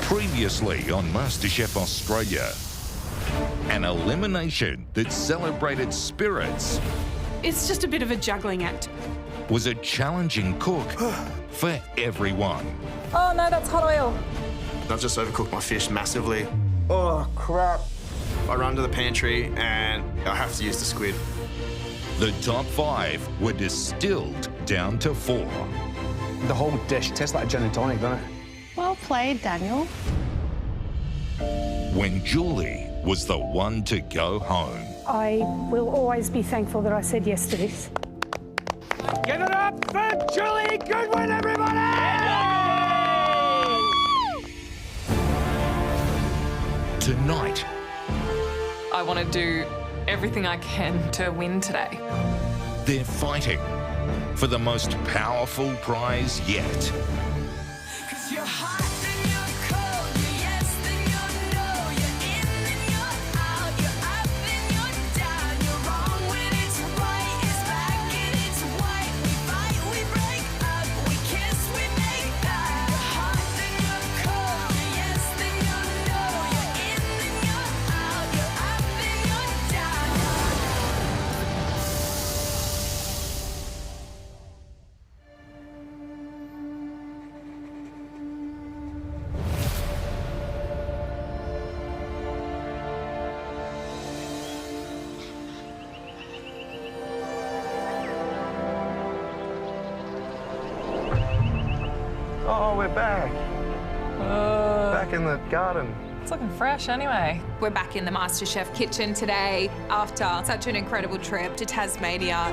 Previously on MasterChef Australia, an elimination that celebrated spirits It's just a bit of a juggling act. was a challenging cook for everyone. Oh no, that's hot oil. I've just overcooked my fish massively. Oh, crap. I run to the pantry and I have to use the squid. The top 5 were distilled down to 4. The whole dish tastes like a gin and tonic, doesn't it? Well played, Daniel. When Julie was the one to go home. I will always be thankful that I said yes to this. Give it up for Julie Goodwin, everybody! Tonight, I want to do everything I can to win today. they're fighting for the most powerful prize yet. Oh, we're back. Back in the garden. It's looking fresh anyway. We're back in the MasterChef kitchen today after such an incredible trip to Tasmania.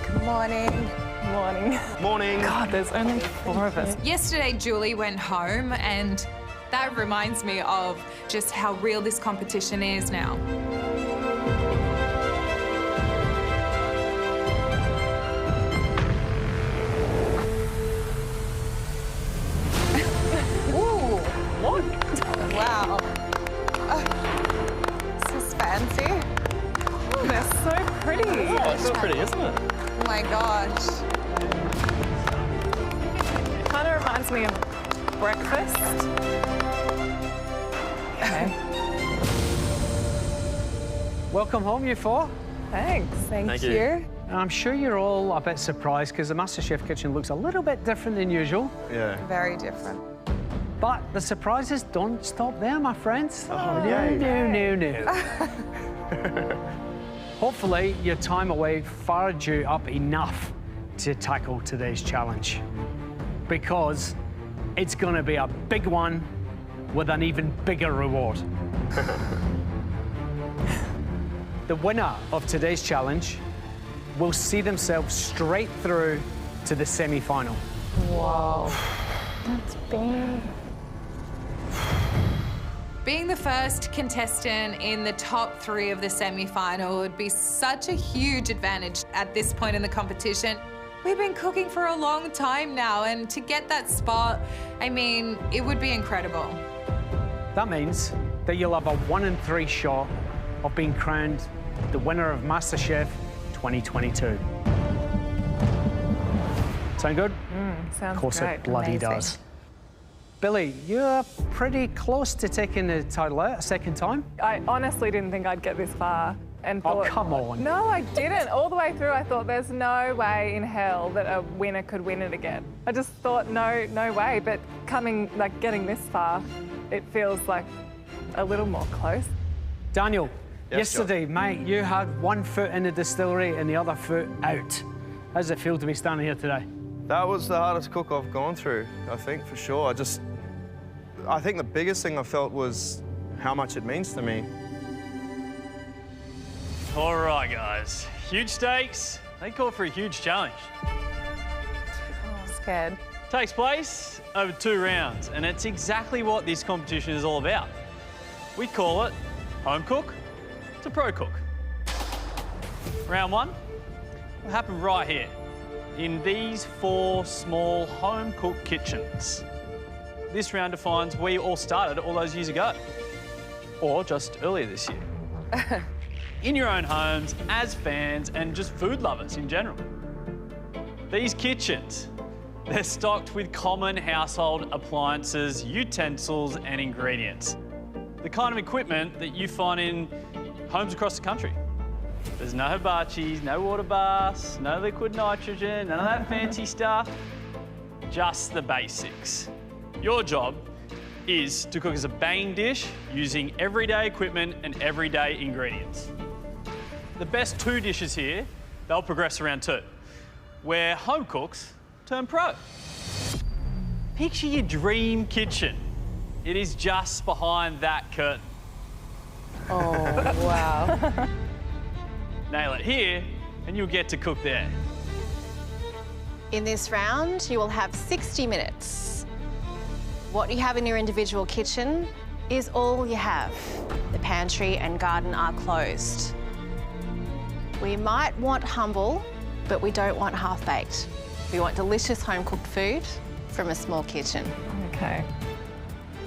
Good morning. Morning. Morning. God, there's only 4 of us. Yesterday, Julie went home, and that reminds me of just how real this competition is now. Ooh, what? Wow. This is fancy. Oh, they're so pretty. It's so pretty, isn't it? Oh my gosh. Kind of reminds me of breakfast. Okay. Welcome home, you 4. Thanks. Thank you. I'm sure you're all a bit surprised because the MasterChef kitchen looks a little bit different than usual. Yeah. Very different. But the surprises don't stop there, my friends. Oh, yay. No. Hopefully, your time away fired you up enough to tackle today's challenge. Because it's going to be a big one with an even bigger reward. The winner of today's challenge will see themselves straight through to the semi-final. Wow. That's big. Being the first contestant in the top 3 of the semi-final would be such a huge advantage at this point in the competition. We've been cooking for a long time now, and to get that spot, I mean, it would be incredible. That means that you'll have a 1 in 3 shot of being crowned the winner of MasterChef 2022. Sound good? Sounds Of course great. it bloody Amazing. does. Billy, you're pretty close to taking the title out a second time. I honestly didn't think I'd get this far. And Oh, thought, come on. No, I didn't. All the way through, I thought there's no way in hell that a winner could win it again. I just thought, no way. But getting this far, it feels like a little more close. Daniel, Yes, yesterday, mate, you had 1 foot in the distillery and the other foot out. How does it feel to be standing here today? That was the hardest cook I've gone through, I think, for sure. I think the biggest thing I felt was how much it means to me. All right, guys. Huge stakes. They call for a huge challenge. Scared. Takes place over 2 rounds, and it's exactly what this competition is all about. We call it home cook to pro cook. Round 1 will happen right here in these 4 small home cooked kitchens. This round defines where you all started all those years ago, or just earlier this year. In your own homes, as fans and just food lovers in general. These kitchens They're stocked with common household appliances, utensils and ingredients. The kind of equipment that you find in homes across the country. There's no hibachis, no water baths, no liquid nitrogen, none of that fancy stuff. Just the basics. Your job is to cook us a banging dish using everyday equipment and everyday ingredients. The best 2 dishes here, they'll progress to round 2, where home cooks turn pro. Picture your dream kitchen. It is just behind that curtain. Oh, wow. Nail it here, and you'll get to cook there. In this round, you will have 60 minutes. What you have in your individual kitchen is all you have. The pantry and garden are closed. We might want humble, but we don't want half-baked. We want delicious home-cooked food from a small kitchen. Okay.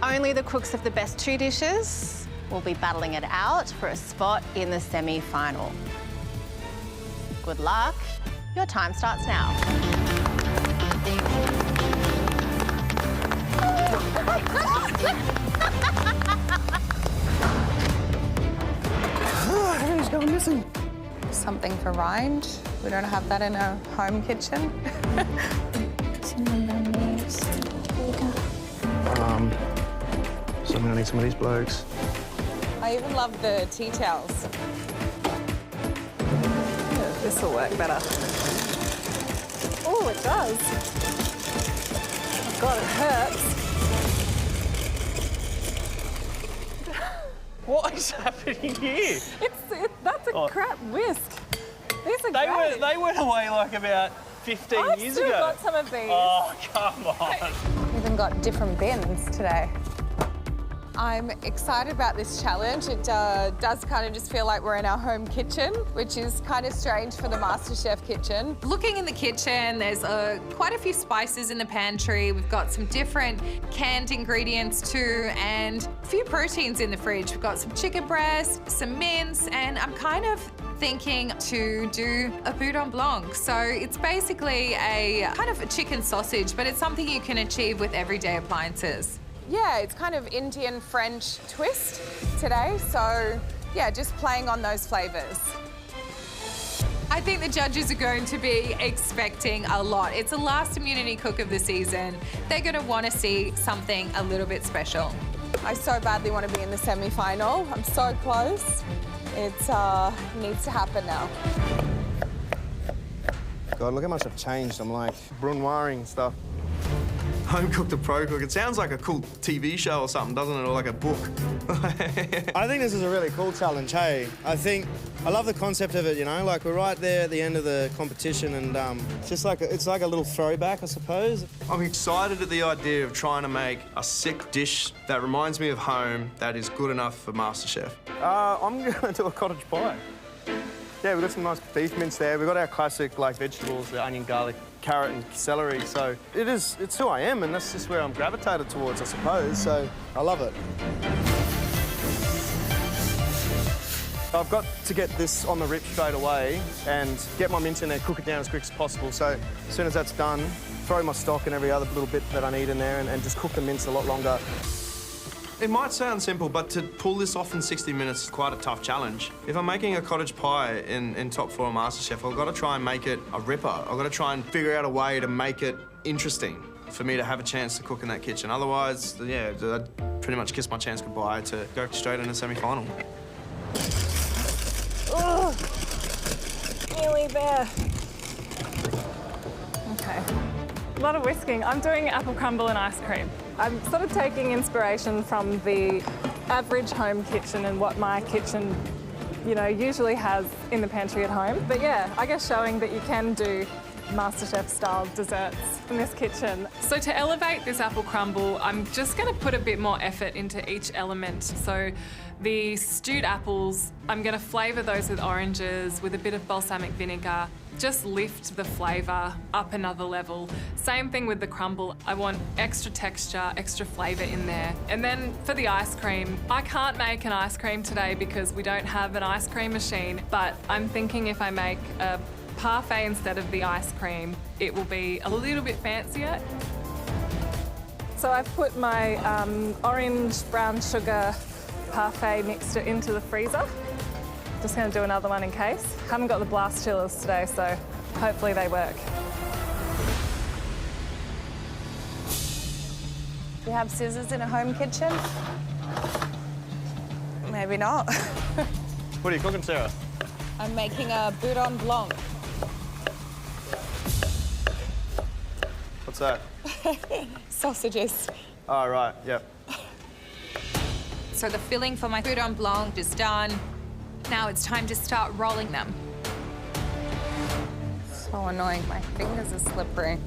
Only the cooks of the best 2 dishes will be battling it out for a spot in the semi-final. Good luck. Your time starts now. Everything's going missing. Something for rind. We don't have that in a home kitchen. So I'm gonna need some of these blokes. I even love the tea towels. This will work better. Oh, it does. Oh God, it hurts. What is happening here? That's a crap whisk. These are great. They went away like about 15 years ago. I've still got some of these. Oh, come on. Even got different bins today. I'm excited about this challenge. It does kind of just feel like we're in our home kitchen, which is kind of strange for the MasterChef kitchen. Looking in the kitchen, there's quite a few spices in the pantry. We've got some different canned ingredients too, and a few proteins in the fridge. We've got some chicken breast, some mince, and I'm kind of thinking to do a boudin blanc. So it's basically a kind of a chicken sausage, but it's something you can achieve with everyday appliances. Yeah, it's kind of Indian French twist today. So yeah, just playing on those flavors. I think the judges are going to be expecting a lot. It's the last immunity cook of the season. They're going to want to see something a little bit special. I so badly want to be in the semi-final. I'm so close. It needs to happen now. God, look how much I've changed. I'm like brunoiring stuff. Home cook to pro cook. It sounds like a cool TV show or something, doesn't it? Or like a book. I think this is a really cool challenge, hey. I love the concept of it, you know, like we're right there at the end of the competition and it's like a little throwback, I suppose. I'm excited at the idea of trying to make a sick dish that reminds me of home that is good enough for MasterChef. I'm gonna do a cottage pie. Yeah, we've got some nice beef mince there. We've got our classic like vegetables, the onion, garlic, carrot and celery. So it's who I am and that's just where I'm gravitated towards, I suppose. So I love it. I've got to get this on the rip straight away and get my mince in there, cook it down as quick as possible. So as soon as that's done, throw my stock and every other little bit that I need in there and just cook the mince a lot longer. It might sound simple, but to pull this off in 60 minutes is quite a tough challenge. If I'm making a cottage pie in top 4 of MasterChef, I've got to try and make it a ripper. I've got to try and figure out a way to make it interesting for me to have a chance to cook in that kitchen. Otherwise, yeah, I'd pretty much kiss my chance goodbye to go straight in the semi-final. Oh, nearly there. Okay. A lot of whisking. I'm doing apple crumble and ice cream. I'm sort of taking inspiration from the average home kitchen and what my kitchen, you know, usually has in the pantry at home. But yeah, I guess showing that you can do MasterChef-style desserts in this kitchen. So to elevate this apple crumble, I'm just going to put a bit more effort into each element. So the stewed apples, I'm going to flavour those with oranges, with a bit of balsamic vinegar. Just lift the flavour up another level. Same thing with the crumble. I want extra texture, extra flavour in there. And then for the ice cream, I can't make an ice cream today because we don't have an ice cream machine, but I'm thinking if I make a parfait instead of the ice cream. It will be a little bit fancier. So I've put my orange brown sugar parfait mixture into the freezer. Just going to do another one in case. Haven't got the blast chillers today, so hopefully they work. Do you have scissors in a home kitchen? Maybe not. What are you cooking, Sarah? I'm making a boudin blanc. What's that? Sausages. Oh, right, yep. So the filling for my boudin blanc is done. Now it's time to start rolling them. So annoying, my fingers are slippery.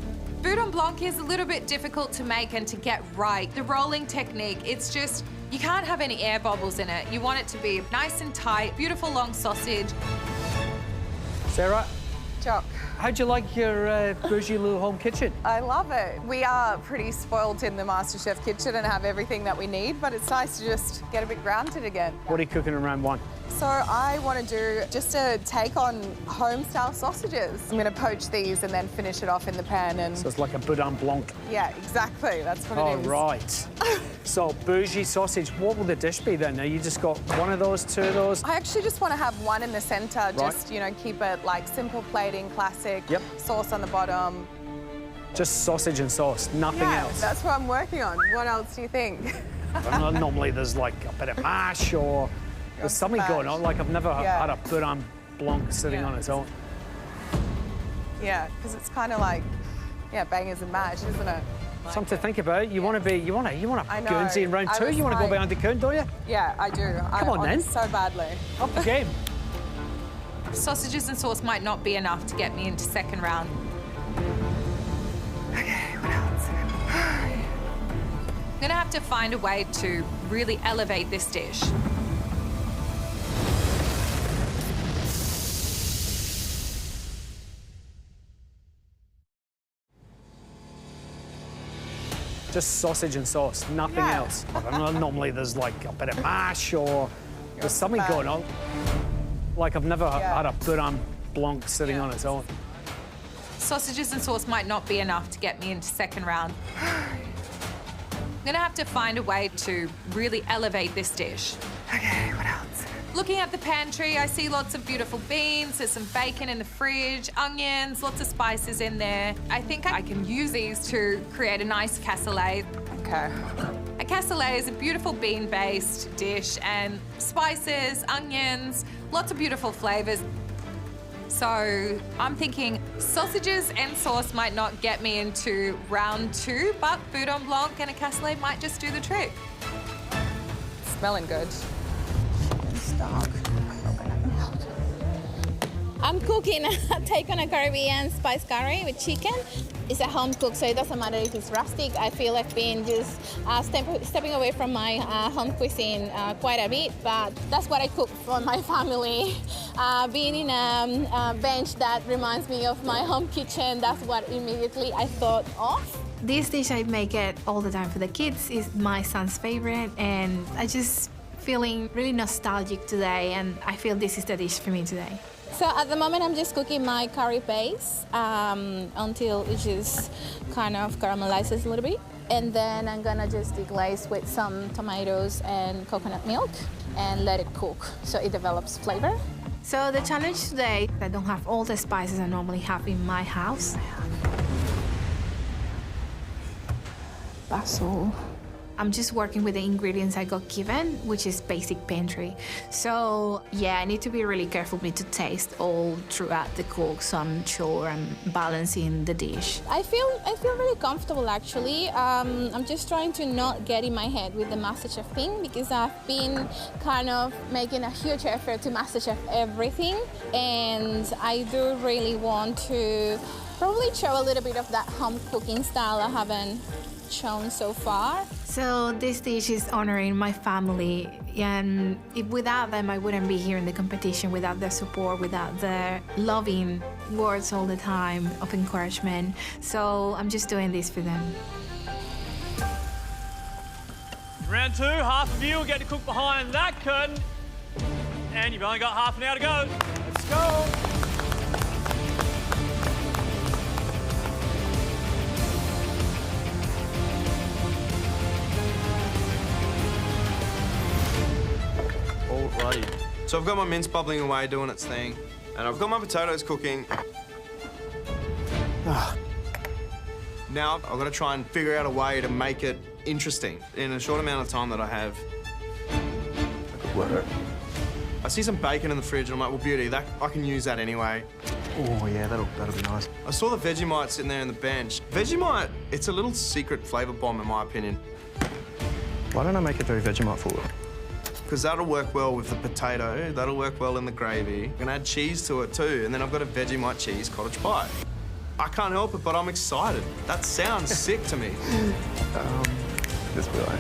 Boudin blanc is a little bit difficult to make and to get right. The rolling technique, it's just, you can't have any air bubbles in it. You want it to be nice and tight, beautiful long sausage. Sarah, Jock. how'd you like your bougie little home kitchen? I love it. We are pretty spoilt in the MasterChef kitchen and have everything that we need, but it's nice to just get a bit grounded again. What are you cooking in round one? So I want to do just a take on home-style sausages. I'm going to poach these and then finish it off in the pan and... So it's like a boudin blanc. Yeah, exactly. That's what Oh, it is. right. So bougie sausage, what will the dish be then? Now you just got one of those, two of those? I actually just want to have one in the centre, just, you know, keep it like simple plating, classic, Yep. sauce on the bottom. Just sausage and sauce, nothing Yeah, else. that's what I'm working on. What else do you think? I don't know, normally there's like a bit of mash or there's something going on. Like I've never had a boudin blanc sitting on its own. Yeah, because it's kind of like, bangers and mash, isn't it? Like Something to think about. You want to I know. Guernsey in round I two. was You want to go like- behind the coon, don't you? Yeah, I do. Come on, then. So badly. Up the game. Sausages and sauce might not be enough to get me into second round. Okay, what else? I'm gonna have to find a way to really elevate this dish. Just sausage and sauce, nothing else. I don't know, normally there's like a bit of mash or there's something going on. Like I've never had a boudin blanc sitting on its own. Sausages and sauce might not be enough to get me into second round. I'm gonna have to find a way to really elevate this dish. Okay, what else? Looking at the pantry, I see lots of beautiful beans, there's some bacon in the fridge, onions, lots of spices in there. I think I can use these to create a nice cassoulet. Okay. A cassoulet is a beautiful bean-based dish and spices, onions, lots of beautiful flavours. So I'm thinking sausages and sauce might not get me into round two, but boudin blanc and a cassoulet might just do the trick. Smelling good. I'm cooking a take on a Caribbean spice curry with chicken. It's a home cook, so it doesn't matter if it's rustic. I feel like being just stepping away from my home cuisine quite a bit, but that's what I cook for my family. Being in a bench that reminds me of my home kitchen, that's what immediately I thought of. This dish, I make it all the time for the kids. It's my son's favorite, and I just feeling really nostalgic today, and I feel this is the dish for me today. So at the moment, I'm just cooking my curry base until it just kind of caramelizes a little bit. And then I'm gonna just deglaze with some tomatoes and coconut milk and let it cook so it develops flavor. So the challenge today, I don't have all the spices I normally have in my house. Basil. I'm just working with the ingredients I got given, which is basic pantry. So yeah, I need to be really careful with to taste all throughout the cook, so I'm sure I'm balancing the dish. I feel really comfortable actually. I'm just trying to not get in my head with the MasterChef thing because I've been kind of making a huge effort to MasterChef everything, and I do really want to probably show a little bit of that home cooking style I haven't shown so far. So this dish is honoring my family, and without them I wouldn't be here in the competition, without their support, without their loving words all the time of encouragement. So I'm just doing this for them. Round two, half of you will get to cook behind that curtain. And you've only got half an hour to go. Let's go. bloody. So I've got my mince bubbling away, doing its thing, and I've got my potatoes cooking. Now I've got to try and figure out a way to make it interesting in a short amount of time that I have. That could work. I see some bacon in the fridge, and I'm like, well, beauty, I can use that anyway. Oh, yeah, that'll be nice. I saw the Vegemite sitting there in the bench. Vegemite, it's a little secret flavour bomb, in my opinion. Why don't I make it very Vegemite forward? Because that'll work well with the potato, that'll work well in the gravy. I'm gonna add cheese to it too, and then I've got a Vegemite cheese cottage pie. I can't help it, but I'm excited. That sounds sick to me. This will I.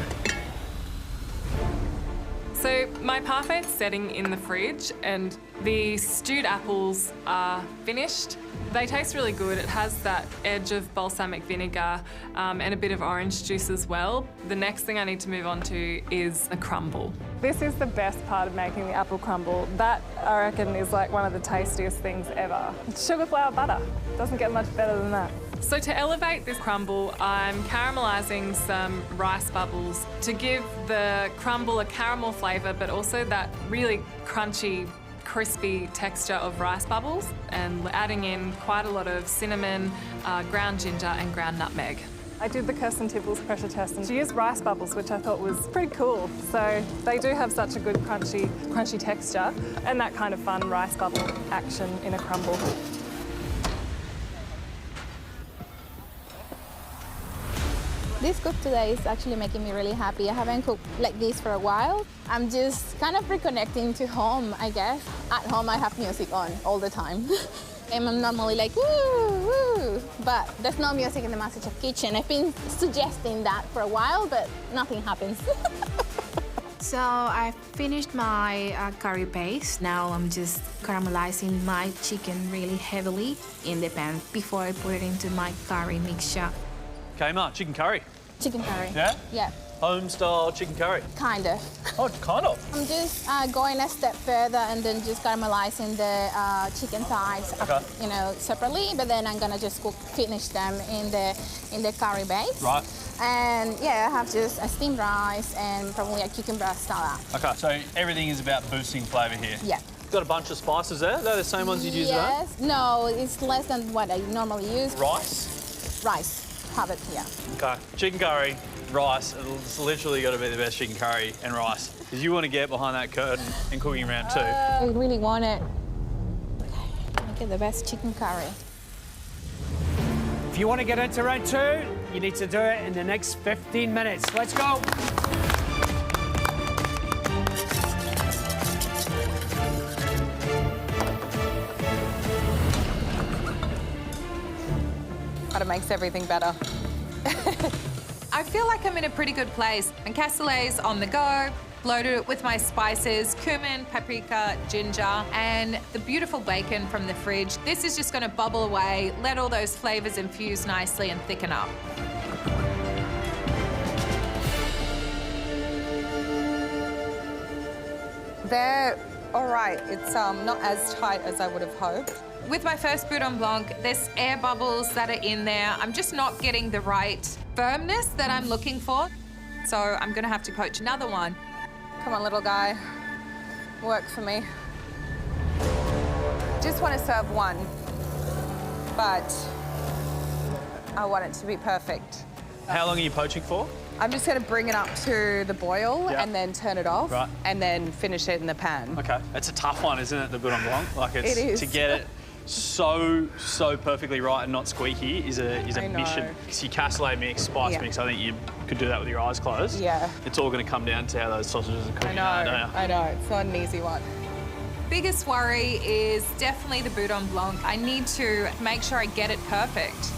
So my parfait's setting in the fridge and the stewed apples are finished. They taste really good. It has that edge of balsamic vinegar and a bit of orange juice as well. The next thing I need to move on to is the crumble. This is the best part of making the apple crumble. That, I reckon, is like one of the tastiest things ever. It's sugar, flour, butter. Doesn't get much better than that. So to elevate this crumble, I'm caramelising some rice bubbles to give the crumble a caramel flavour, but also that really crunchy, crispy texture of rice bubbles, and adding in quite a lot of cinnamon, ground ginger and ground nutmeg. I did the Kirsten Tibbles pressure test and she used rice bubbles, which I thought was pretty cool. So they do have such a good crunchy texture and that kind of fun rice bubble action in a crumble. This cook today is actually making me really happy. I haven't cooked like this for a while. I'm just kind of reconnecting to home, I guess. At home, I have music on all the time. And I'm normally like, woo, woo. But there's no music in the MasterChef kitchen. I've been suggesting that for a while, but nothing happens. So I finished my curry paste. Now I'm just caramelizing my chicken really heavily in the pan before I put it into my curry mixture. Okay, Mark, chicken curry. Chicken curry. Yeah? Yeah. Home-style chicken curry. Kind of. Oh, kind of. I'm just going a step further and then just caramelizing the chicken thighs, you know, separately. But then I'm gonna just finish them in the curry base. Right. And yeah, I have just a steamed rice and probably a cucumber salad. Okay, so everything is about boosting flavour here. Yeah. Got a bunch of spices there. They're the same ones you'd use at home? Yes. No, it's less than what I normally use. Rice? Rice. Have it here. Okay. Chicken curry, rice. It's literally got to be the best chicken curry and rice. Because you want to get behind that curtain in cooking round 2. I really want it. Okay, make it the best chicken curry. If you want to get into round 2, you need to do it in the next 15 minutes. Let's go. But it makes everything better. I feel like I'm in a pretty good place. And cassoulet's on the go, loaded it with my spices, cumin, paprika, ginger, and the beautiful bacon from the fridge. This is just gonna bubble away, let all those flavors infuse nicely and thicken up. They're all right. It's not as tight as I would have hoped. With my first Boudin Blanc, there's air bubbles that are in there. I'm just not getting the right firmness that I'm looking for. So I'm gonna have to poach another one. Come on, little guy. Work for me. Just want to serve one, but I want it to be perfect. How long are you poaching for? I'm just going to bring it up to the boil and then turn it off and then finish it in the pan. Okay. It's a tough one, isn't it, the Boudin Blanc? Like It is. To get it so perfectly right and not squeaky is a mission. So your cassoulet mix, spice mix, I think you could do that with your eyes closed. Yeah. It's all going to come down to how those sausages are cooking. I know. It's not an easy one. Biggest worry is definitely the Boudin Blanc. I need to make sure I get it perfect.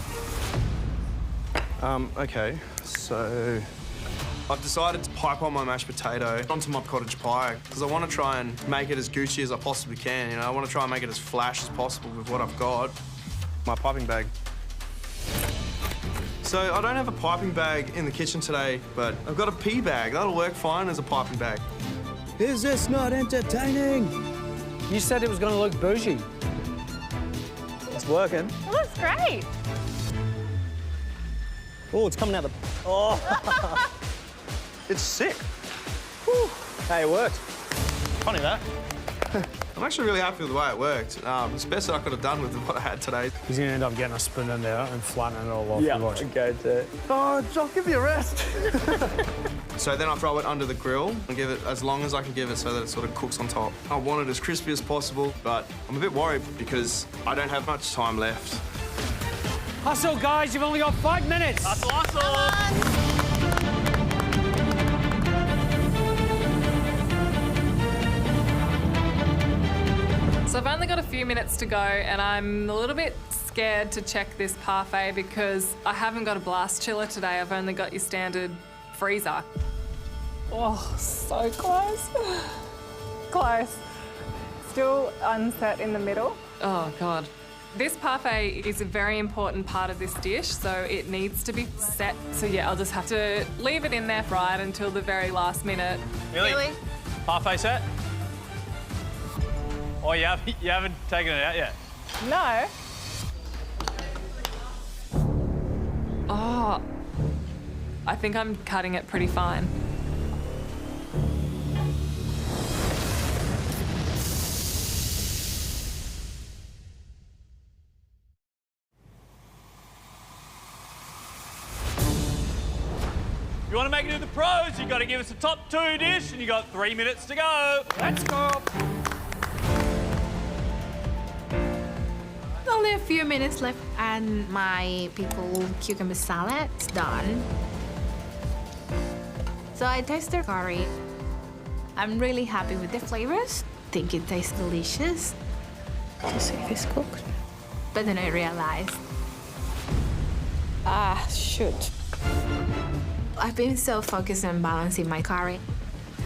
Okay, so I've decided to pipe on my mashed potato onto my cottage pie because I want to try and make it as Gucci as I possibly can. You know, I want to try and make it as flash as possible with what I've got. My piping bag. So I don't have a piping bag in the kitchen today, but I've got a pea bag. That'll work fine as a piping bag. Is this not entertaining? You said it was going to look bougie. It's working. It looks great. Oh, it's coming out the... Oh! It's sick. Whew. Hey, it worked. Funny that. I'm actually really happy with the way it worked. It's the best that I could have done with what I had today. He's going to end up getting a spoon in there and flattening it all off. Yeah, Watch. okay, too. Oh, I'll give you a rest. So then I throw it under the grill and give it as long as I can give it so that it sort of cooks on top. I want it as crispy as possible, but I'm a bit worried because I don't have much time left. Hustle, guys, you've only got 5 minutes. Hustle, hustle. So I've only got a few minutes to go and I'm a little bit scared to check this parfait because I haven't got a blast chiller today. I've only got your standard freezer. Oh, so close. Close. Still unset in the middle. Oh, God. This parfait is a very important part of this dish, so it needs to be set. So, yeah, I'll just have to leave it in there fried until the very last minute. Really? Parfait set? Oh, you haven't taken it out yet? No. Oh, I think I'm cutting it pretty fine. If you want to make it to the pros, you've got to give us a top 2 dish and you've got 3 minutes to go. Let's go. Only a few minutes left and my pickled cucumber salad is done. So I tasted curry. I'm really happy with the flavors. I think it tastes delicious. To see if it's cooked. But then I realized, Shoot. I've been so focused on balancing my curry.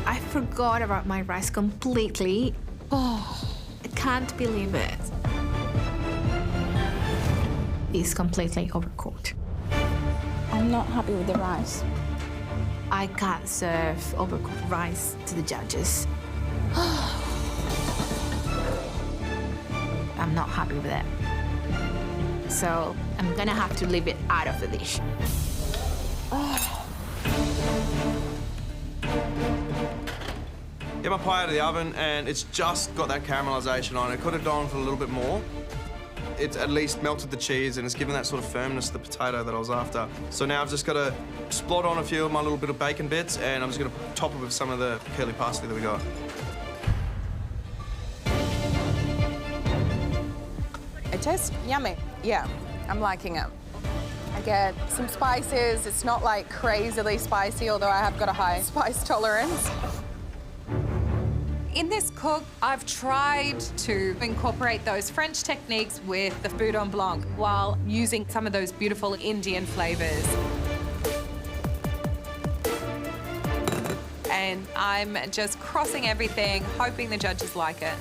I forgot about my rice completely. Oh, I can't believe it. It's completely overcooked. I'm not happy with the rice. I can't serve overcooked rice to the judges. I'm not happy with it. So I'm gonna have to leave it out of the dish. Get my pie out of the oven and it's just got that caramelisation on it. It could have gone for a little bit more. It's at least melted the cheese and it's given that sort of firmness to the potato that I was after. So now I've just got to splot on a few of my little bit of bacon bits and I'm just going to top it with some of the curly parsley that we got. It tastes yummy. Yeah, I'm liking it. I get some spices. It's not like crazily spicy, although I have got a high spice tolerance. In this cook, I've tried to incorporate those French techniques with the boudin blanc while using some of those beautiful Indian flavors. And I'm just crossing everything, hoping the judges like it.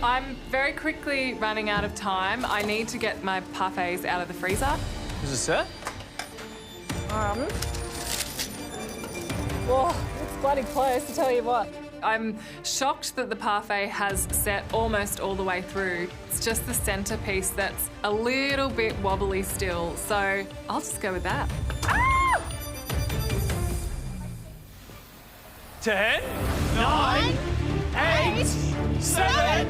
I'm very quickly running out of time. I need to get my parfaits out of the freezer. Is it set? Oh, it's bloody close, to tell you what. I'm shocked that the parfait has set almost all the way through. It's just the centerpiece that's a little bit wobbly still, so I'll just go with that. 10, 9, 8, 7,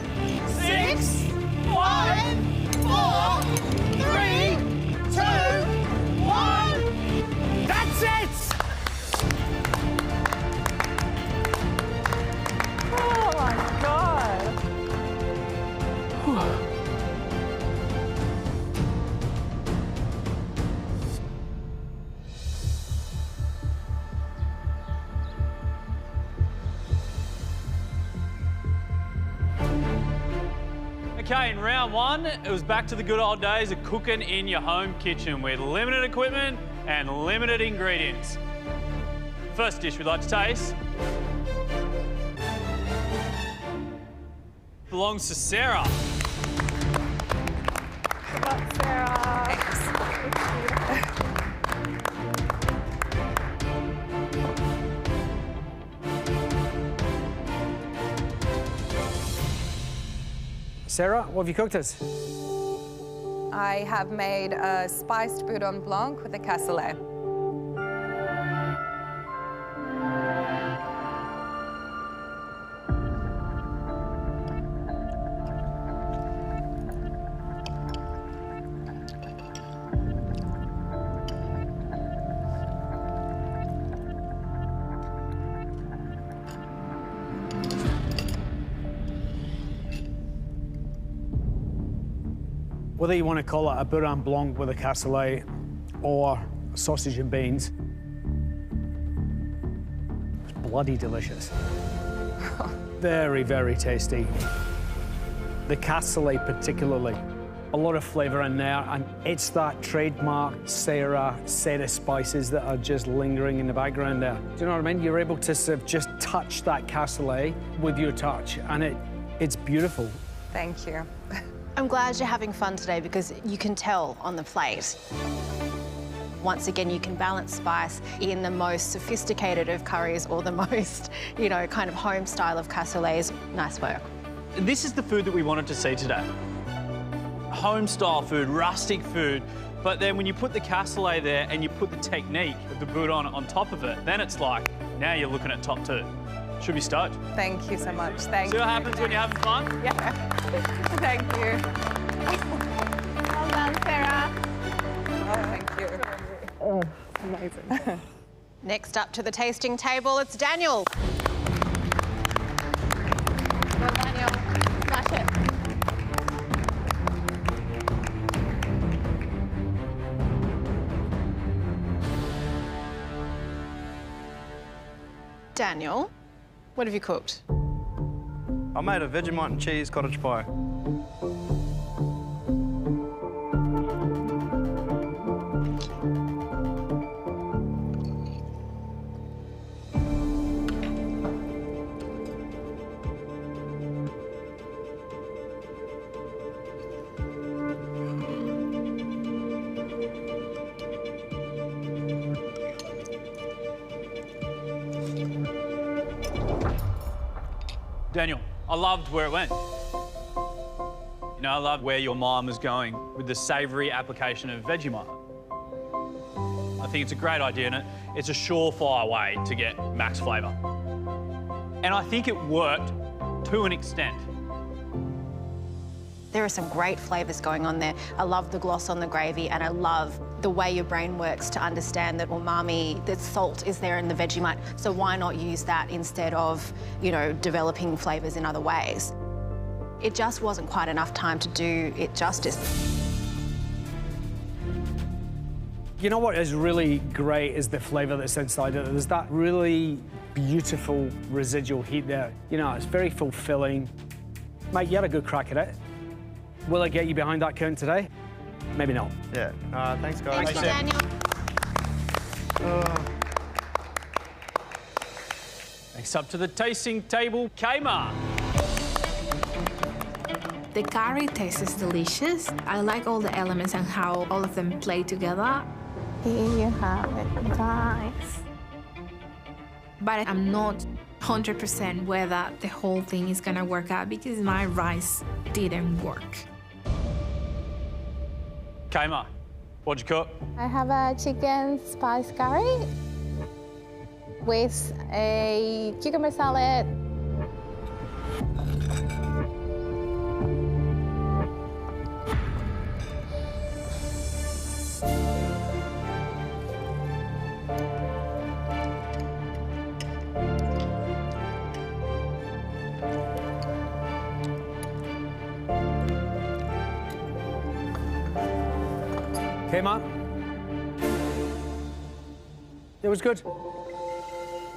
6, 5, 4, 3, 2, 1. That's it! Oh my God. Okay, in round 1, it was back to the good old days of cooking in your home kitchen with limited equipment and limited ingredients. First dish we'd like to taste belongs to Sarah. That's Sarah. Thanks. Sarah, what have you cooked us? I have made a spiced boudin blanc with a cassoulet. Whether you want to call it a boudin blanc with a cassoulet or sausage and beans, it's bloody delicious. Very, very tasty. The cassoulet particularly, a lot of flavour in there, and it's that trademark Sarah set of spices that are just lingering in the background there. Do you know what I mean? You're able to sort of just touch that cassoulet with your touch, and it's beautiful. Thank you. I'm glad you're having fun today because you can tell on the plate. Once again, you can balance spice in the most sophisticated of curries or the most, you know, kind of home style of cassoulets. Nice work. This is the food that we wanted to see today. Home-style food, rustic food, but then when you put the cassoulet there and you put the technique of the boudin on top of it, then it's like, now you're looking at top two. Should be stoked. Thank you so much. Thank you. See what happens when you're having fun? Yeah. Thank you. Well done, Sarah. Oh, thank you. Oh, amazing. Next up to the tasting table, it's Daniel. Well, Daniel, smash it. Daniel, what have you cooked? I made a Vegemite and cheese cottage pie. Daniel, I loved where it went. You know, I loved where your mom was going with the savoury application of Vegemite. I think it's a great idea, and it's a surefire way to get max flavour. And I think it worked to an extent. There are some great flavours going on there. I love the gloss on the gravy, and I love the way your brain works to understand that umami, that salt is there in the Vegemite, so why not use that instead of, you know, developing flavours in other ways? It just wasn't quite enough time to do it justice. You know what is really great is the flavour that's inside it. There's that really beautiful residual heat there. You know, it's very fulfilling. Mate, you had a good crack at it. Will it get you behind that counter today? Maybe not. Yeah. Thanks, guys. Thanks, Daniel. Next up to the tasting table, Kmart. The curry tastes delicious. I like all the elements and how all of them play together. Here you have it, guys. But I'm not 100% whether the whole thing is gonna work out because my rice didn't work. Kmart, what'd you cook? I have a chicken spice curry with a cucumber salad. Kmart. It was good.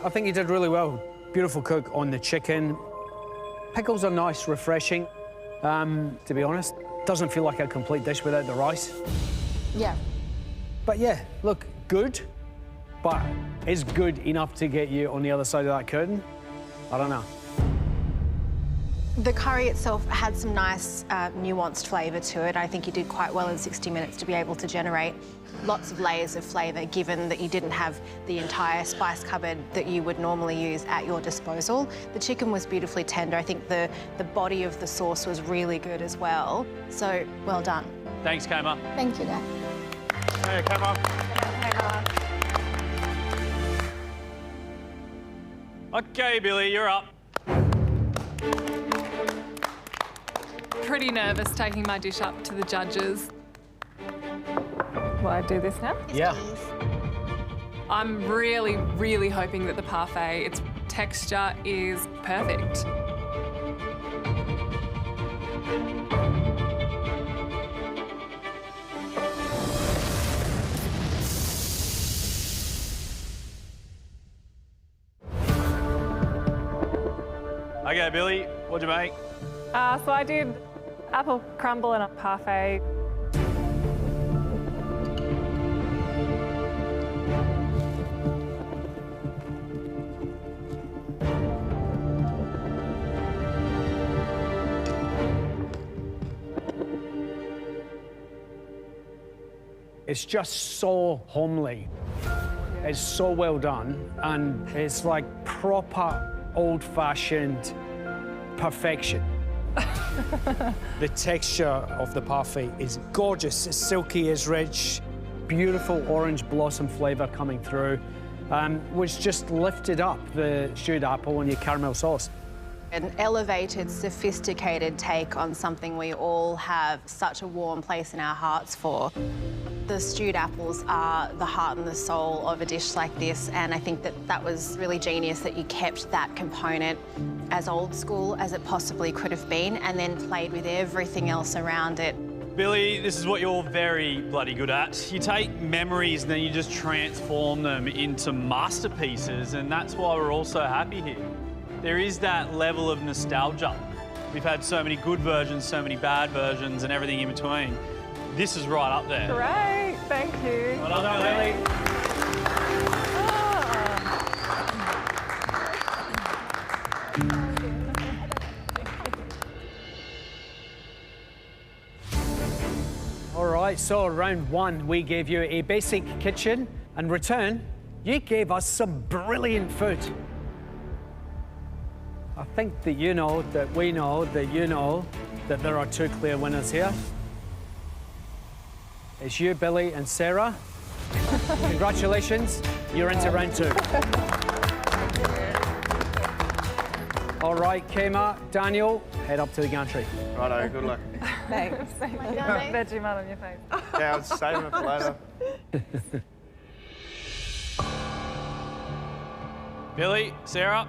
I think you did really well. Beautiful cook on the chicken. Pickles are nice, refreshing. To be honest, doesn't feel like a complete dish without the rice. Yeah. But yeah, look, good, but is good enough to get you on the other side of that curtain? I don't know. The curry itself had some nice, nuanced flavour to it. I think you did quite well in 60 minutes to be able to generate lots of layers of flavour, given that you didn't have the entire spice cupboard that you would normally use at your disposal. The chicken was beautifully tender. I think the body of the sauce was really good as well. So, well done. Thanks, Kmart. Thank you, guys. Hey, come on. Okay, Billy, you're up. Pretty nervous taking my dish up to the judges. Will I do this now? Yeah. I'm really, really hoping that the parfait, its texture is perfect. Okay, Billy, what'd you make? So I did apple crumble and a parfait. It's just so homely. It's so well done, and it's like proper old-fashioned perfection. The texture of the parfait is gorgeous. It's silky, it's rich, beautiful orange blossom flavour coming through, which just lifted up the stewed apple and your caramel sauce. An elevated, sophisticated take on something we all have such a warm place in our hearts for. The stewed apples are the heart and the soul of a dish like this, and I think that that was really genius that you kept that component as old school as it possibly could have been, and then played with everything else around it. Billy, this is what you're very bloody good at. You take memories and then you just transform them into masterpieces, and that's why we're all so happy here. There is that level of nostalgia. We've had so many good versions, so many bad versions, and everything in between. This is right up there. Great, thank you. Well done, Billy. All right, so round one, we gave you a basic kitchen. In return, you gave us some brilliant food. I think that you know, that we know, that you know, that there are two clear winners here. It's you, Billy, and Sarah. Congratulations, you're into round two. All right, Kema, Daniel, head up to the gantry. Righto, good luck. Thanks. Vegemite on your face. Yeah, I was saving it for later. Billy, Sarah,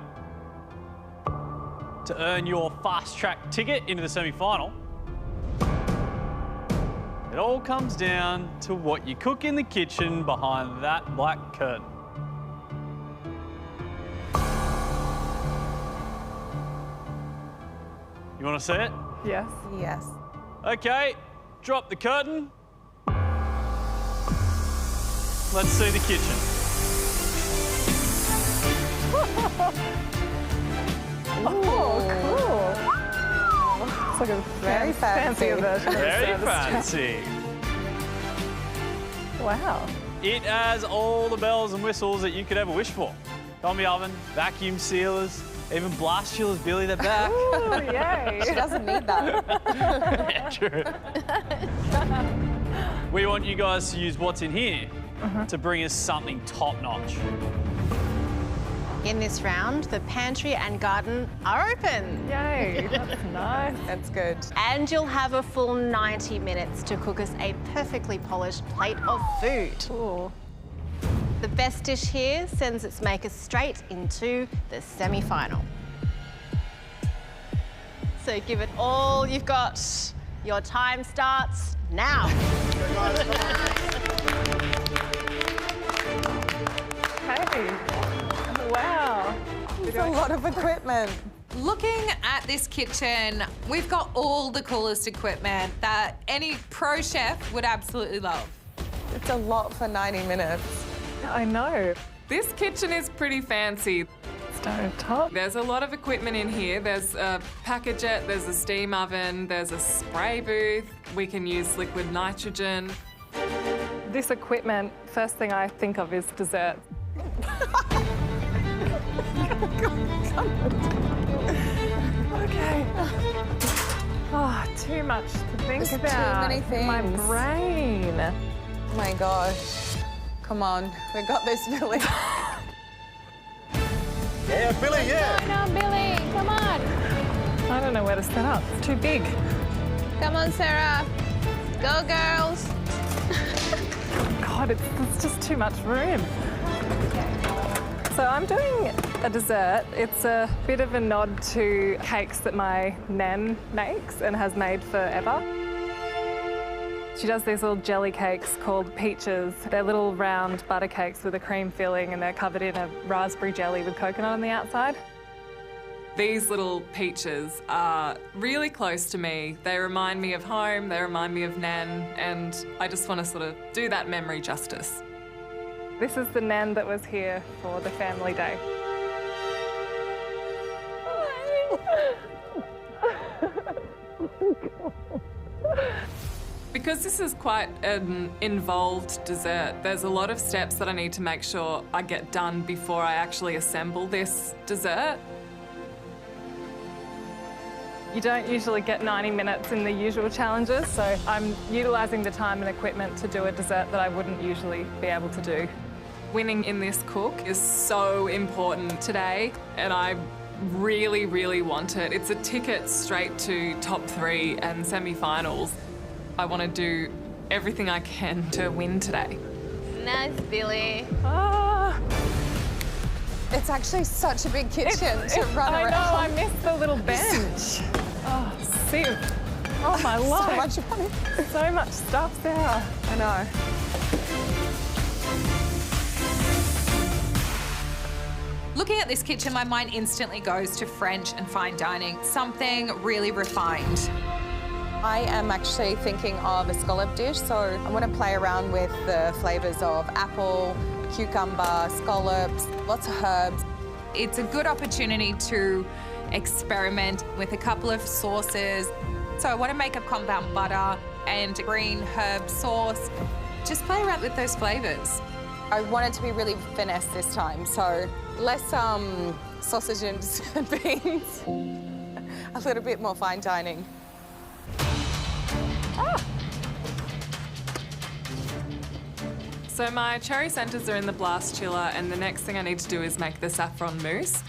to earn your fast-track ticket into the semi-final, it all comes down to what you cook in the kitchen behind that black curtain. You want to see it? Yes. Yes. Okay, drop the curtain. Let's see the kitchen. Oh, cool. It's like a Very fancy. fancier version of Very Santa's fancy. Wow. It has all the bells and whistles that you could ever wish for. Combi oven, vacuum sealers, even blast chillers, Billy, they're back. Ooh, yay. She doesn't need that. Yeah, true. We want you guys to use what's in here to bring us something top-notch. In this round, the pantry and garden are open. Yay, that's nice. That's good. And you'll have a full 90 minutes to cook us a perfectly polished plate of food. Cool. The best dish here sends its makers straight into the semi-final. So give it all you've got. Your time starts now. Hey. Wow. It's a lot of equipment. Looking at this kitchen, we've got all the coolest equipment that any pro chef would absolutely love. It's a lot for 90 minutes. I know. This kitchen is pretty fancy. Stove top. There's a lot of equipment in here. There's a packaget, there's a steam oven, there's a spray booth. We can use liquid nitrogen. This equipment, first thing I think of is dessert. Okay. Oh, too much to think There's about. too many things. My brain. Oh my gosh. Come on, we got this, Billy. Yeah, Billy, yeah. Come on, Billy, come on. I don't know where to set up. It's too big. Come on, Sarah. Go, girls. God, it's just too much room. So I'm doing a dessert. It's a bit of a nod to cakes that my nan makes and has made forever. She does these little jelly cakes called peaches. They're little round butter cakes with a cream filling and they're covered in a raspberry jelly with coconut on the outside. These little peaches are really close to me. They remind me of home, they remind me of Nan, and I just want to sort of do that memory justice. This is the Nan that was here for the family day. Because this is quite an involved dessert, there's a lot of steps that I need to make sure I get done before I actually assemble this dessert. You don't usually get 90 minutes in the usual challenges, so I'm utilising the time and equipment to do a dessert that I wouldn't usually be able to do. Winning in this cook is so important today, and I really, really want it. It's a ticket straight to top 3 and semi-finals. I want to do everything I can to win today. Nice, Billy. Ah. It's actually such a big kitchen to run around. I know, I missed the little bench. Oh, see. Oh, my life. So much money. So much stuff there. I know. Looking at this kitchen, my mind instantly goes to French and fine dining, something really refined. I am actually thinking of a scallop dish, so I want to play around with the flavours of apple, cucumber, scallops, lots of herbs. It's a good opportunity to experiment with a couple of sauces. So I want to make a compound butter and green herb sauce. Just play around with those flavours. I want it to be really finesse this time, so less sausages and beans, a little bit more fine dining. So my cherry centres are in the blast chiller, and the next thing I need to do is make the saffron mousse.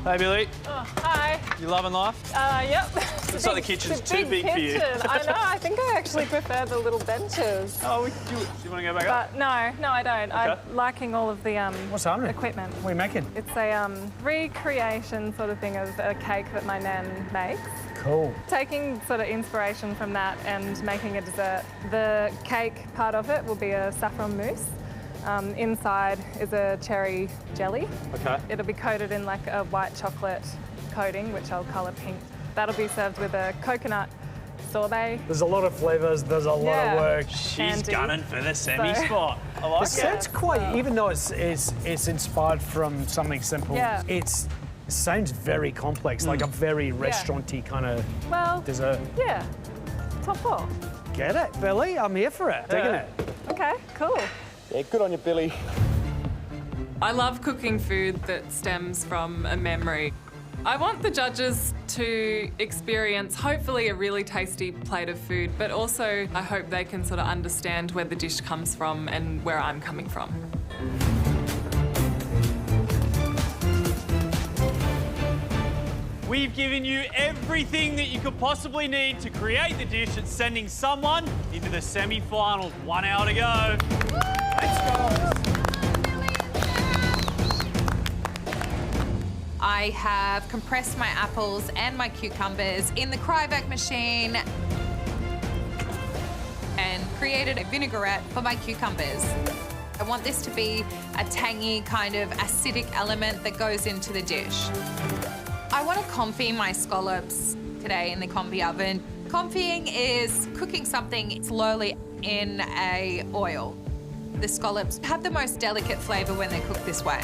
Hey, Billy. Oh, hi. You loving life? Yep. Looks like the kitchen's too big for you. I know, I think I actually prefer the little benches. Oh, do you want to go back up? But no, I don't. Okay. I'm liking all of the What's happening? equipment. What are you making? It's a recreation sort of thing of a cake that my nan makes. Cool. Taking sort of inspiration from that and making a dessert. The cake part of it will be a saffron mousse. Inside is a cherry jelly. Okay. It'll be coated in like a white chocolate coating, which I'll colour pink. That'll be served with a coconut sorbet. There's a lot of flavours, there's a lot of work. She's gunning for the semi-spot. I like It it. sounds quite, even though it's inspired from something simple, it sounds very complex, like a very restaurant-y kind of dessert. Yeah, top 4. Get it, Billy, I'm here for it. Digging it. Okay, cool. Yeah, good on you, Billy. I love cooking food that stems from a memory. I want the judges to experience, hopefully, a really tasty plate of food, but also I hope they can sort of understand where the dish comes from and where I'm coming from. We've given you everything that you could possibly need to create the dish that's sending someone into the semi-finals. 1 hour to go. Let's go. I have compressed my apples and my cucumbers in the cryovac machine and created a vinaigrette for my cucumbers. I want this to be a tangy kind of acidic element that goes into the dish. I want to confit my scallops today in the confit oven. Confying is cooking something slowly in a oil. The scallops have the most delicate flavour when they're cooked this way.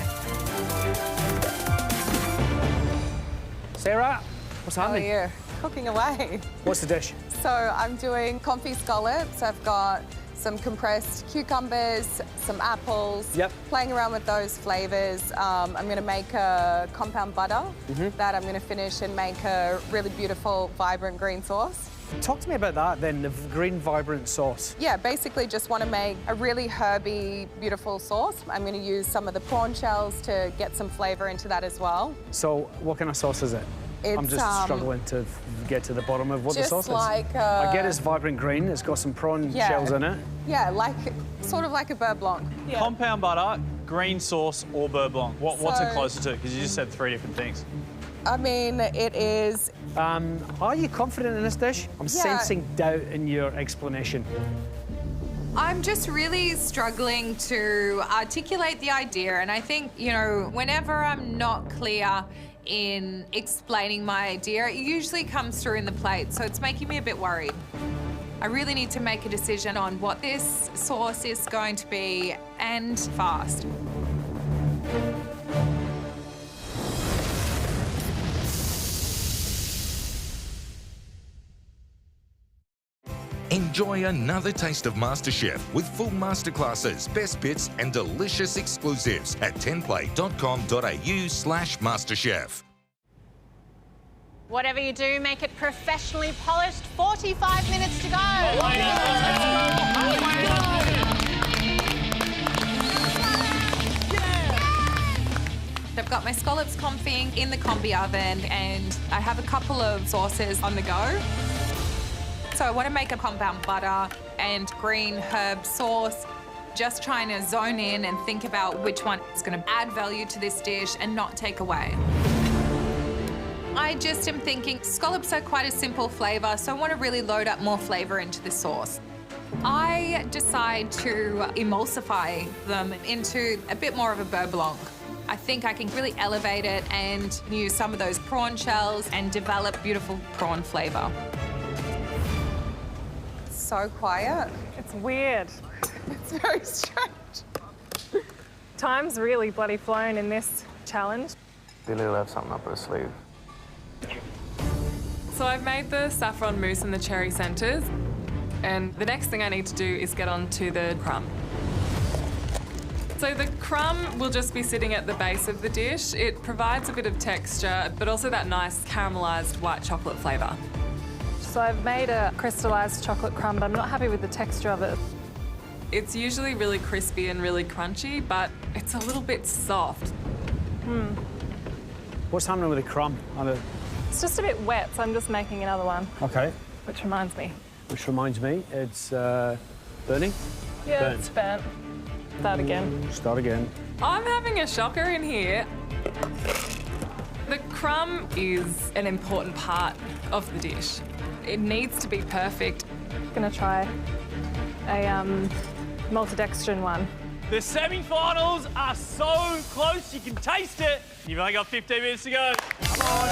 Sarah, what's happening? Oh, yeah, cooking away. What's the dish? So I'm doing confit scallops. I've got some compressed cucumbers, some apples, playing around with those flavours. I'm going to make a compound butter that I'm going to finish and make a really beautiful, vibrant green sauce. Talk to me about that then, the green vibrant sauce. Yeah, basically just want to make a really herby, beautiful sauce. I'm going to use some of the prawn shells to get some flavour into that as well. So what kind of sauce is it? I'm just struggling to get to the bottom of what the sauce is. Like I get it's vibrant green, it's got some prawn shells in it. Yeah, like sort of like a beurre blanc. Yeah. Compound butter, green sauce, or beurre blanc. What's it closer to? Because you just said 3 different things. I mean, it is... Are you confident in this dish? I'm sensing doubt in your explanation. I'm just really struggling to articulate the idea, and I think, you know, whenever I'm not clear in explaining my idea, it usually comes through in the plate, so it's making me a bit worried. I really need to make a decision on what this sauce is going to be, and fast. Enjoy another taste of MasterChef with full masterclasses, best bits and delicious exclusives at tenplay.com.au/MasterChef. Whatever you do, make it professionally polished. 45 minutes to go. I've got my scallops confying in the combi oven, and I have a couple of sauces on the go. So I want to make a compound butter and green herb sauce, just trying to zone in and think about which one is going to add value to this dish and not take away. I just am thinking scallops are quite a simple flavour, so I want to really load up more flavour into the sauce. I decide to emulsify them into a bit more of a beurre blanc. I think I can really elevate it and use some of those prawn shells and develop beautiful prawn flavour. So quiet. It's weird. It's very strange. Time's really bloody flown in this challenge. Billy will have something up her sleeve. So I've made the saffron mousse and the cherry centres, and the next thing I need to do is get onto the crumb. So the crumb will just be sitting at the base of the dish. It provides a bit of texture, but also that nice caramelised white chocolate flavour. So I've made a crystallised chocolate crumb, but I'm not happy with the texture of it. It's usually really crispy and really crunchy, but it's a little bit soft. What's happening with the crumb? It's just a bit wet, so I'm just making another one. Okay. Which reminds me. Which reminds me, it's burning? Yeah, Burnt. it's burnt. Start again. Start again. I'm having a shocker in here. The crumb is an important part of the dish. It needs to be perfect. I'm gonna try a maltodextrin one. The semi-finals are so close, you can taste it. You've only got 15 minutes to go. Come on,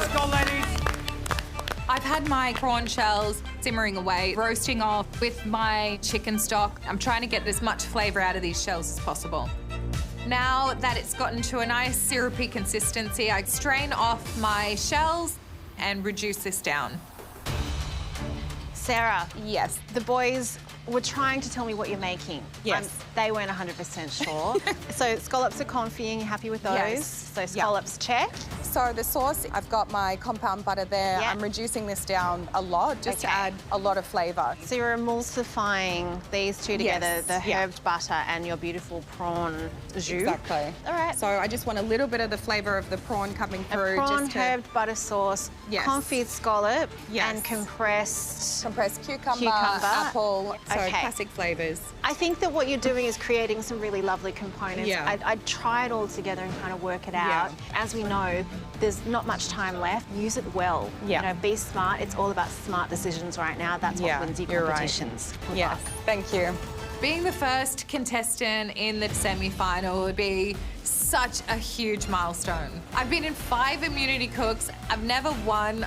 let's go, ladies. I've had my prawn shells simmering away, roasting off with my chicken stock. I'm trying to get as much flavour out of these shells as possible. Now that it's gotten to a nice syrupy consistency, I strain off my shells and reduce this down. Sarah. Yes. The boys were trying to tell me what you're making. Yes. They weren't 100% sure. So scallops are confying, you happy with those? Yes. So scallops check. So the sauce, I've got my compound butter there. Yeah. I'm reducing this down a lot just to add a lot of flavour. So you're emulsifying these two together, Yes. the herbed butter and your beautiful prawn jus. Exactly. All right. So I just want a little bit of the flavour of the prawn coming A through. prawn just to, herbed butter sauce, Yes. confit scallop, Yes. and compressed cucumber, apple, so Okay. classic flavours. I think that what you're doing is creating some really lovely components. Yeah. I'd try it all together and kind of work it out. As we know, there's not much time left. Use it well. Yeah. You know, be smart. It's all about smart decisions right now. That's what wins you you're right. competitions. Good Yes, luck. thank you. Being the first contestant in the semi-final would be such a huge milestone. I've been in 5 immunity cooks. I've never won.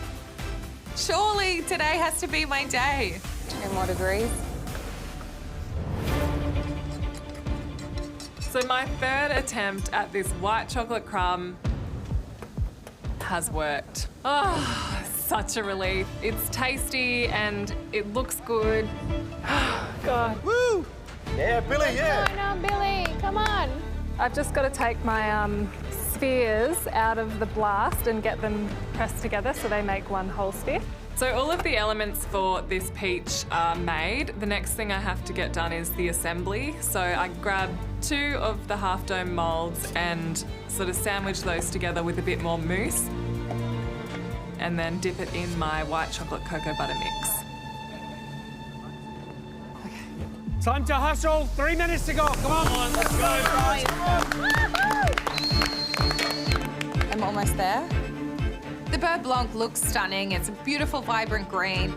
Surely today has to be my day. 2 more degrees. So my third attempt at this white chocolate crumb has worked. Oh, such a relief. It's tasty and it looks good. God. Woo! Yeah, Billy, yeah. Come on, Billy, come on. I've just got to take my spheres out of the blast and get them pressed together so they make one whole sphere. So all of the elements for this peach are made. The next thing I have to get done is the assembly. So I grab 2 of the half dome molds and sort of sandwich those together with a bit more mousse and then dip it in my white chocolate cocoa butter mix. Time to hustle. 3 minutes to go. Come on. Let's go, guys. I'm almost there. The beurre blanc looks stunning. It's a beautiful, vibrant green.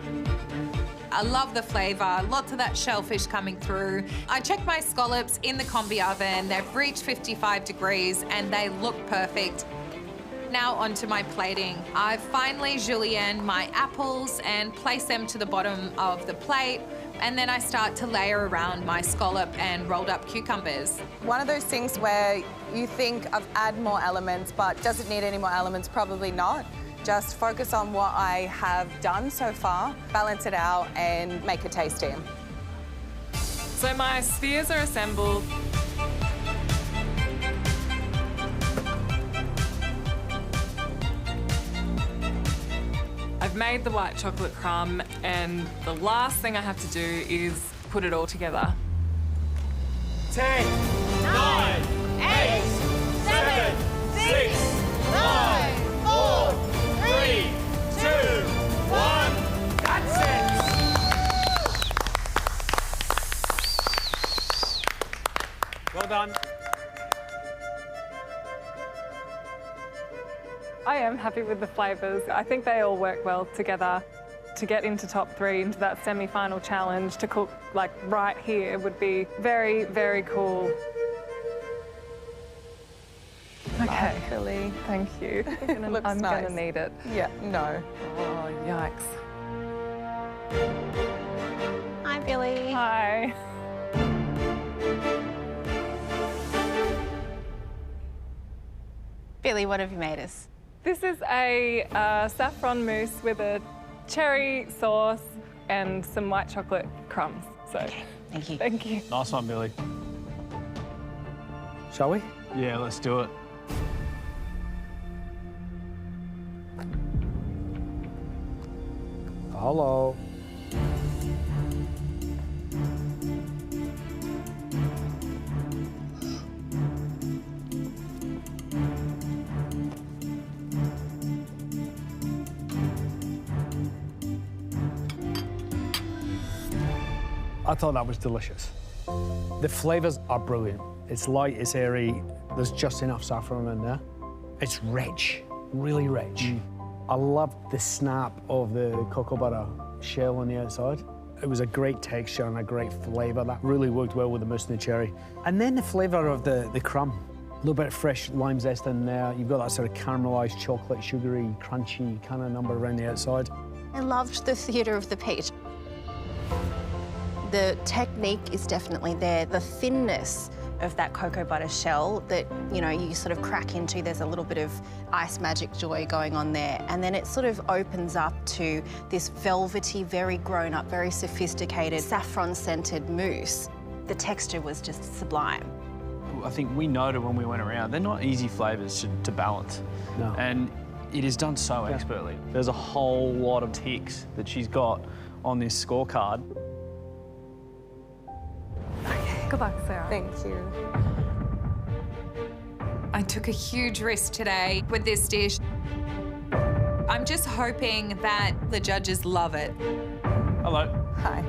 I love the flavour, lots of that shellfish coming through. I checked my scallops in the combi oven. They've reached 55 degrees and they look perfect. Now onto my plating. I've finely julienne my apples and place them to the bottom of the plate, and then I start to layer around my scallop and rolled up cucumbers. One of those things where you think of add more elements, but does it need any more elements? Probably not. Just focus on what I have done so far, balance it out and make it tasty. So my spheres are assembled. I've made the white chocolate crumb, and the last thing I have to do is put it all together. 10, 9, 8, 7, 6, 5, 4, 3, 2, 1. That's it. Well done. I am happy with the flavours. I think they all work well together. To get into top 3, into that semi-final challenge, to cook like right here would be very, very cool. Okay, Billy, thank you. I'm gonna need it. Yeah, no. Oh, yikes. Hi, Billy. Hi. Billy, what have you made us? This is a saffron mousse with a cherry sauce and some white chocolate crumbs. So, thank you. Thank you. Nice one, Billy. Shall we? Yeah, let's do it. Hello. I thought that was delicious. The flavours are brilliant. It's light, it's airy, there's just enough saffron in there. It's rich, really rich. I loved the snap of the cocoa butter shell on the outside. It was a great texture and a great flavour. That really worked well with the mousse and the cherry. And then the flavour of the crumb. A little bit of fresh lime zest in there. You've got that sort of caramelised chocolate, sugary, crunchy kind of number around the outside. I loved the theatre of the peach. The technique is definitely there. The thinness of that cocoa butter shell that, you know, you sort of crack into, there's a little bit of ice magic joy going on there. And then it sort of opens up to this velvety, very grown up, very sophisticated, saffron-scented mousse. The texture was just sublime. I think we noted when we went around, they're not easy flavours to balance. No. And it is done so expertly. There's a whole lot of ticks that she's got on this scorecard. Good luck, Sarah. Thank you. I took a huge risk today with this dish. I'm just hoping that the judges love it. Hello. Hi.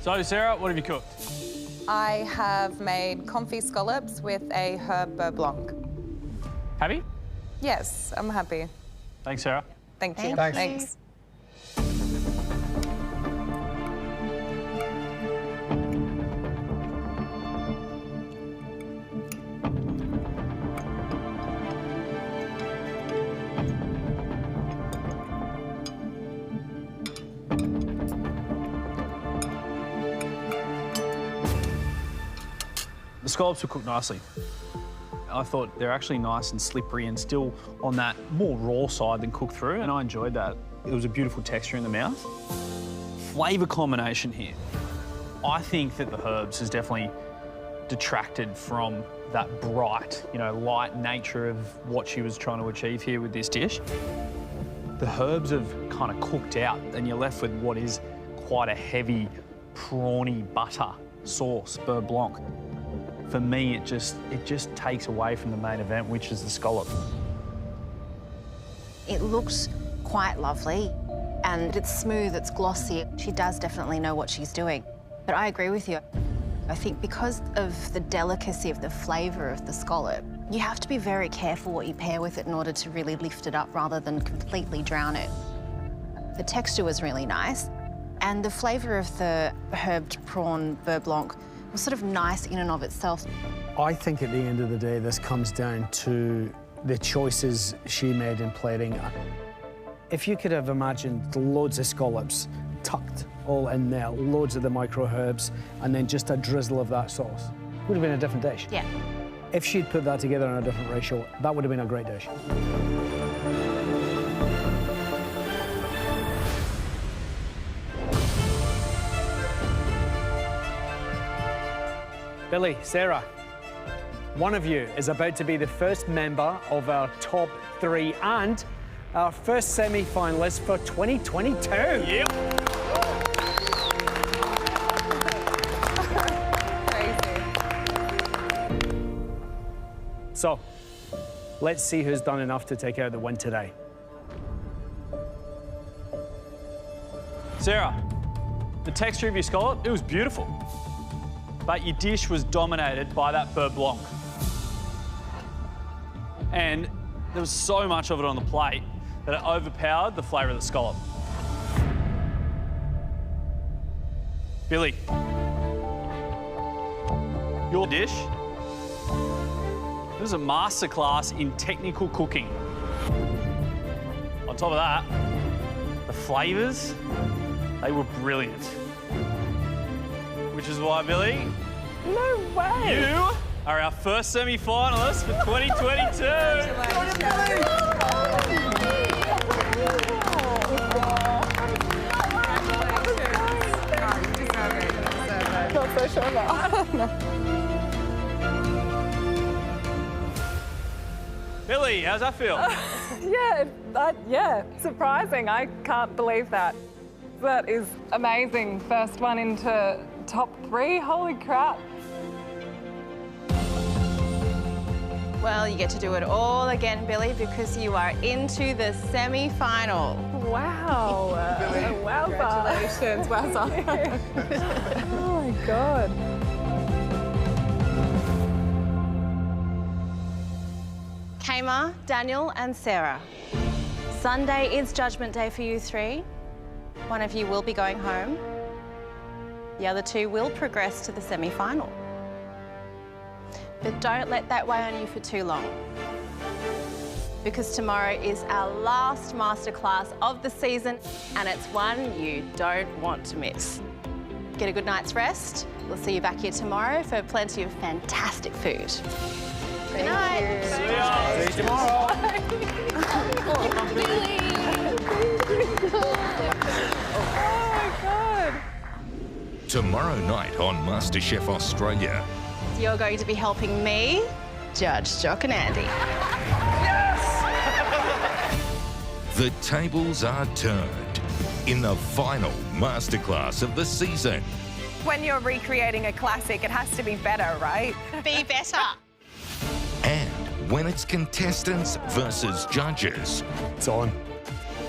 So, Sarah, what have you cooked? I have made confit scallops with a herb beurre blanc. Happy? Yes, I'm happy. Thanks, Sarah. Thank you. Thanks. Thanks. The scallops were cooked nicely. I thought they're actually nice and slippery and still on that more raw side than cooked through, and I enjoyed that. It was a beautiful texture in the mouth. Flavour combination here. I think that the herbs has definitely detracted from that bright, you know, light nature of what she was trying to achieve here with this dish. The herbs have kind of cooked out and you're left with what is quite a heavy, prawny butter sauce, beurre blanc. For me, it just takes away from the main event, which is the scallop. It looked quite lovely, and it's smooth, it's glossy. She does definitely know what she's doing. But I agree with you. I think because of the delicacy of the flavour of the scallop, you have to be very careful what you pair with it in order to really lift it up rather than completely drown it. The texture was really nice, and the flavour of the herbed prawn beurre blanc was sort of nice in and of itself. I think at the end of the day, this comes down to the choices she made in plating. If you could have imagined loads of scallops tucked all in there, loads of the micro herbs, and then just a drizzle of that sauce, it would have been a different dish. Yeah. If she'd put that together in a different ratio, that would have been a great dish. Billy, Sarah, one of you is about to be the first member of our top 3 and our first semi-finalist for 2022. Yep. So, let's see who's done enough to take out the win today. Sarah, the texture of your scallop, it was beautiful. But your dish was dominated by that beurre blanc. And there was so much of it on the plate that it overpowered the flavour of the scallop. Billy, your dish, it was a masterclass in technical cooking. On top of that, the flavours, they were brilliant. Which is why, Billy, No way! you are our first semi-finalist for 2022. Not so sure about. Billy, how's that feel? Yeah, surprising. I can't believe that. That is amazing. First one into top 3. Holy crap. Well, you get to do it all again, Billy, because you are into the semi-final. Wow. Wowza. Congratulations, wowza. Oh my God. Kama, Daniel and Sarah. Sunday is judgment day for you 3. One of you will be going home. The other 2 will progress to the semi-final. But don't let that weigh on you for too long, because tomorrow is our last masterclass of the season, and it's one you don't want to miss. Get a good night's rest. We'll see you back here tomorrow for plenty of fantastic food. Good night. See ya. See you tomorrow. Oh my God. Tomorrow night on MasterChef Australia. You're going to be helping me judge Jock and Andy. The tables are turned in the final masterclass of the season. When you're recreating a classic, it has to be better, right? Be better. And when it's contestants versus judges. It's on.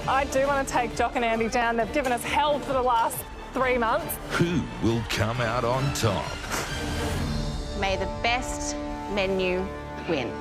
I do want to take Jock and Andy down. They've given us hell for the last 3 months. Who will come out on top? May the best menu win.